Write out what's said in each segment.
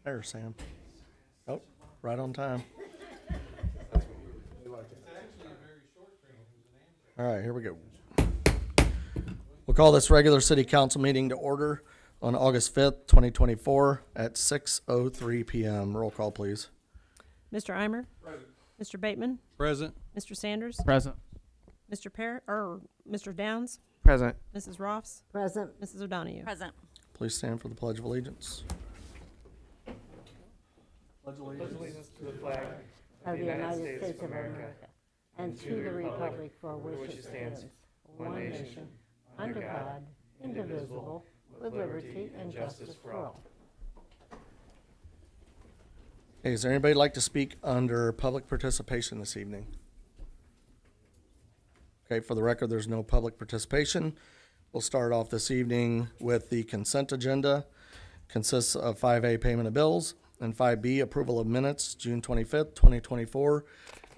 There's Sam. Oh, right on time. All right, here we go. We'll call this regular city council meeting to order on August 5th, 2024 at 6:03 PM. Roll call, please. Mr. Eimer? Present. Mr. Bateman? Present. Mr. Sanders? Present. Mr. Downs? Present. Mrs. Ross? Present. Mrs. O'Donoghue? Present. Please stand for the Pledge of Allegiance. Of the United States of America, and to the republic for which it stands, one nation, under God, indivisible, with liberty and justice for all. Hey, is there anybody like to speak under public participation this evening? Okay, for the record, there's no public participation. We'll start off this evening with the consent agenda. Consists of 5A, payment of bills, and 5B, approval of minutes, June 25th, 2024,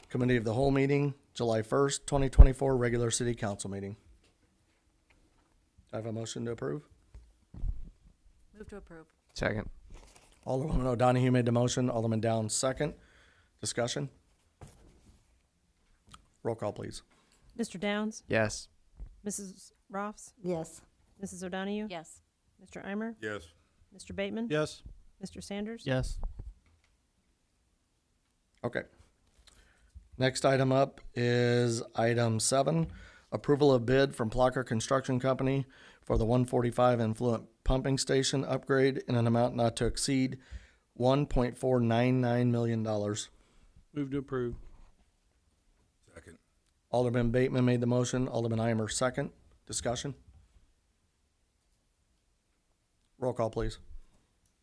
committee of the whole meeting, July 1st, 2024, regular city council meeting. I have a motion to approve. Move to approve. Second. Alderwoman O'Donoghue made the motion, Alderman Downs second. Discussion? Roll call, please. Mr. Downs? Yes. Mrs. Ross? Yes. Mrs. O'Donoghue? Yes. Mr. Eimer? Yes. Mr. Bateman? Yes. Mr. Sanders? Yes. Okay. Next item up is item 7, approval of bid from Plucker Construction Company for the 145 influent pumping station upgrade in an amount not to exceed $1.499 million. Move to approve. Second. Alderman Bateman made the motion, Alderman Eimer second. Discussion? Roll call, please.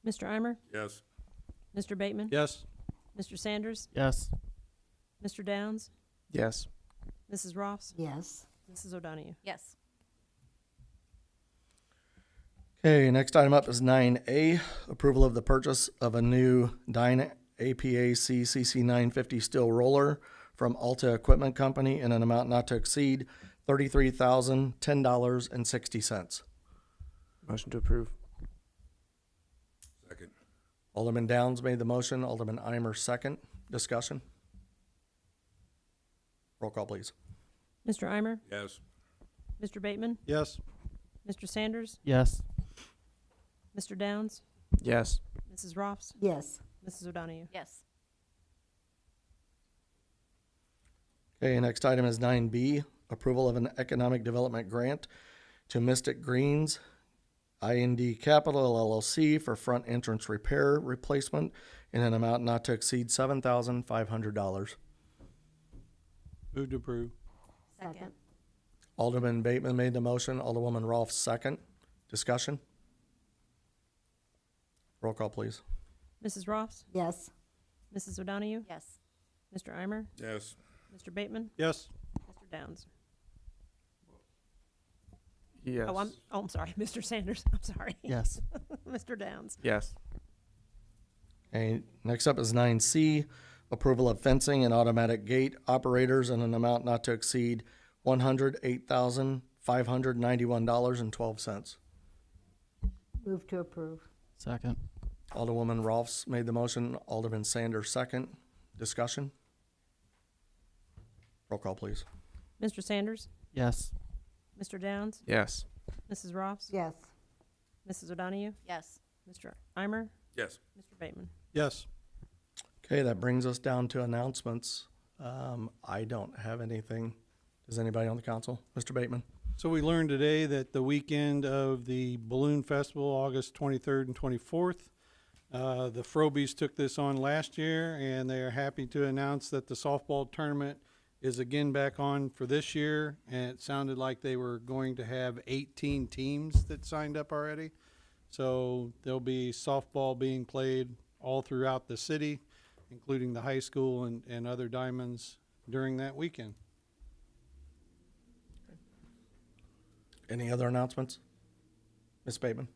Mr. Eimer? Yes. Mr. Bateman? Yes. Mr. Sanders? Yes. Mr. Downs? Yes. Mrs. Ross? Yes. Mrs. O'Donoghue? Yes. Okay, next item up is 9A, approval of the purchase of a new Dyna APAC CC950 steel roller from Alta Equipment Company in an amount not to exceed $33,010.60. Motion to approve. Second. Alderman Downs made the motion, Alderman Eimer second. Discussion? Roll call, please. Mr. Eimer? Yes. Mr. Bateman? Yes. Mr. Sanders? Yes. Mr. Downs? Yes. Mrs. Ross? Yes. Mrs. O'Donoghue? Yes. Okay, next item is 9B, approval of an economic development grant to Mystic Greens, IND Capital LLC for front entrance repair replacement in an amount not to exceed $7,500. Move to approve. Second. Alderman Bateman made the motion, Alderwoman Rolfe second. Discussion? Roll call, please. Mrs. Ross? Yes. Mrs. O'Donoghue? Yes. Mr. Eimer? Yes. Mr. Bateman? Yes. Mr. Downs? Yes. I'm sorry, Mr. Sanders. I'm sorry. Yes. Mr. Downs? Yes. Okay, next up is 9C, approval of fencing and automatic gate operators in an amount not to exceed $108,591.12. Move to approve. Second. Alderwoman Rolfs made the motion, Alderman Sanders second. Discussion? Roll call, please. Mr. Sanders? Yes. Mr. Downs? Yes. Mrs. Ross? Yes. Mrs. O'Donoghue? Yes. Mr. Eimer? Yes. Mr. Bateman? Yes. Okay, that brings us down to announcements. I don't have anything. Does anybody on the council? Mr. Bateman? So we learned today that the weekend of the Balloon Festival, August 23rd and 24th, the Frobies took this on last year, and they are happy to announce that the softball tournament is again back on for this year, and it sounded like they were going to have 18 teams that signed up already. So there'll be softball being played all throughout the city, including the high school and other diamonds during that weekend. Any other announcements? Ms. Bateman?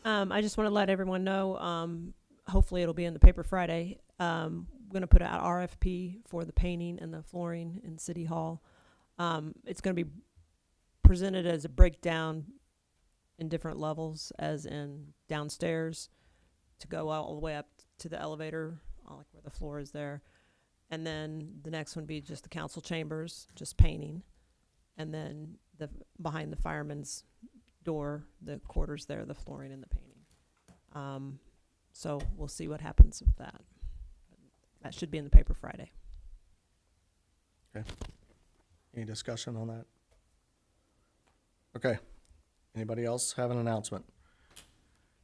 I just want to let everyone know, hopefully it'll be in the paper Friday. We're going to put out RFP for the painting and the flooring in City Hall. It's going to be presented as a breakdown in different levels, as in downstairs, to go all the way up to the elevator, like where the floor is there. And then the next one would be just the council chambers, just painting. And then behind the fireman's door, the quarters there, the flooring and the painting. So we'll see what happens with that. That should be in the paper Friday. Any discussion on that? Okay. Anybody else have an announcement?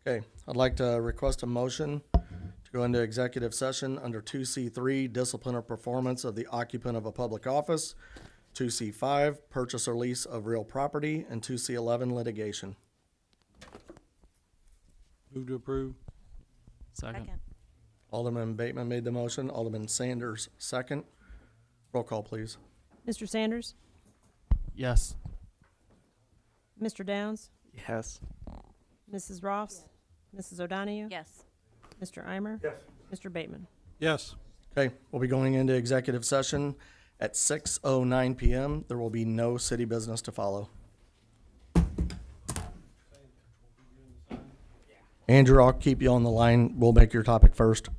Okay, I'd like to request a motion to go into executive session under 2C3, discipline or performance of the occupant of a public office, 2C5, purchase or lease of real property, and 2C11, litigation. Move to approve. Second. Alderman Bateman made the motion. Alderman Sanders, second. Roll call, please. Mr. Sanders? Yes. Mr. Downs? Yes. Mrs. Ross? Mrs. O'Donohue? Yes. Mr. Eimer? Yes. Mr. Bateman? Yes. Okay, we'll be going into executive session at 6:09 PM. There will be no city business to follow. Andrew, I'll keep you on the line. We'll make your topic first.